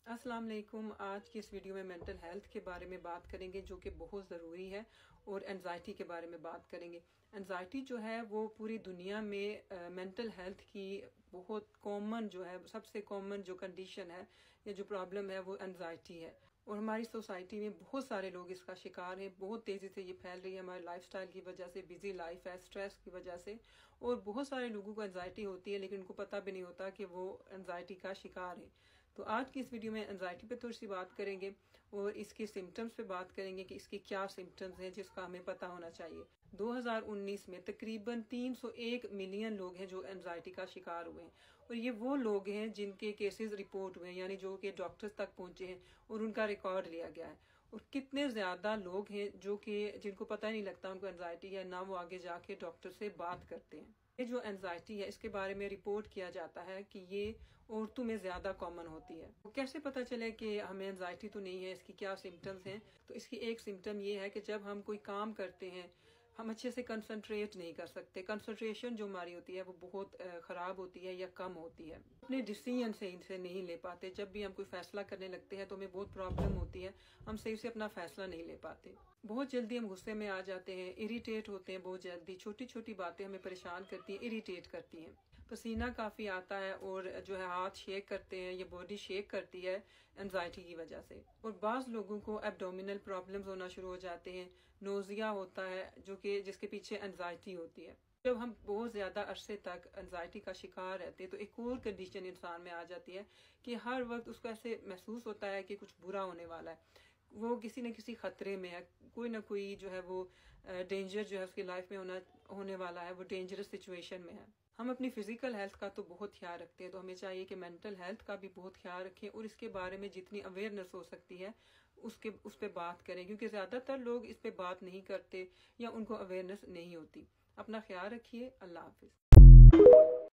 अस्सलाम वालेकुम। आज की इस वीडियो में मेंटल हेल्थ के बारे में बात करेंगे जो कि बहुत ज़रूरी है, और एनजाइटी के बारे में बात करेंगे। एनजाइटी जो है वो पूरी दुनिया में मेंटल हेल्थ की बहुत कॉमन जो है, सबसे कॉमन जो कंडीशन है या जो प्रॉब्लम है वो एनजाइटी है। और हमारी सोसाइटी में बहुत सारे लोग इसका शिकार हैं। बहुत तेज़ी से ये फैल रही है हमारे लाइफस्टाइल की वजह से, बिजी लाइफ है, स्ट्रेस की वजह से। और बहुत सारे लोगों को एनजाइटी होती है लेकिन उनको पता भी नहीं होता कि वो एनजाइटी का शिकार है। तो आज की इस वीडियो में एनजाइटी पे थोड़ी सी बात करेंगे और इसके सिम्टम्स पे बात करेंगे कि इसके क्या सिम्टम्स हैं जिसका हमें पता होना चाहिए। 2019 में तकरीबन 301 मिलियन लोग हैं जो एनजाइटी का शिकार हुए हैं, और ये वो लोग हैं जिनके केसेस रिपोर्ट हुए हैं, यानी जो कि डॉक्टर्स तक पहुंचे हैं और उनका रिकॉर्ड लिया गया है। और कितने ज़्यादा लोग हैं जो कि जिनको पता नहीं लगता उनको एनजाइटी है, ना वो आगे जाके डॉक्टर से बात करते हैं। ये जो एनजाइटी है इसके बारे में रिपोर्ट किया जाता है कि ये औरतों में ज़्यादा कॉमन होती है। तो कैसे पता चले कि हमें एनजाइटी तो नहीं है, इसकी क्या सिम्टम्स हैं? तो इसकी एक सिम्टम ये है कि जब हम कोई काम करते हैं हम अच्छे से कंसंट्रेट नहीं कर सकते। कंसंट्रेशन जो हमारी होती है वो बहुत ख़राब होती है या कम होती है। अपने डिसीजन से इनसे नहीं ले पाते। जब भी हम कोई फैसला करने लगते हैं तो हमें बहुत प्रॉब्लम होती है, हम सही से अपना फैसला नहीं ले पाते। बहुत जल्दी हम गुस्से में आ जाते हैं, इरिटेट होते हैं बहुत जल्दी। छोटी छोटी बातें हमें परेशान करती हैं, इरिटेट करती हैं। पसीना काफ़ी आता है और जो है हाथ शेक करते हैं, ये बॉडी शेक करती है एनजाइटी की वजह से। और बाज़ लोगों को एब्डोमिनल प्रॉब्लम्स होना शुरू हो जाते हैं, नोज़िया होता है जो कि जिसके पीछे एनजाइटी होती है। जब हम बहुत ज़्यादा अरसे तक एनजाइटी का शिकार रहते हैं तो एक और कंडीशन इंसान में आ जाती है कि हर वक्त उसको ऐसे महसूस होता है कि कुछ बुरा होने वाला है, वो किसी न किसी खतरे में है, कोई ना कोई जो है वो डेंजर जो है उसकी लाइफ में होने वाला है, वो डेंजरस सिचुएशन में है। हम अपनी फिजिकल हेल्थ का तो बहुत ख्याल रखते हैं, तो हमें चाहिए कि मेंटल हेल्थ का भी बहुत ख्याल रखें और इसके बारे में जितनी अवेयरनेस हो सकती है उस पर बात करें, क्योंकि ज़्यादातर लोग इस पर बात नहीं करते या उनको अवेयरनेस नहीं होती। अपना ख्याल रखिए। अल्लाह हाफिज़।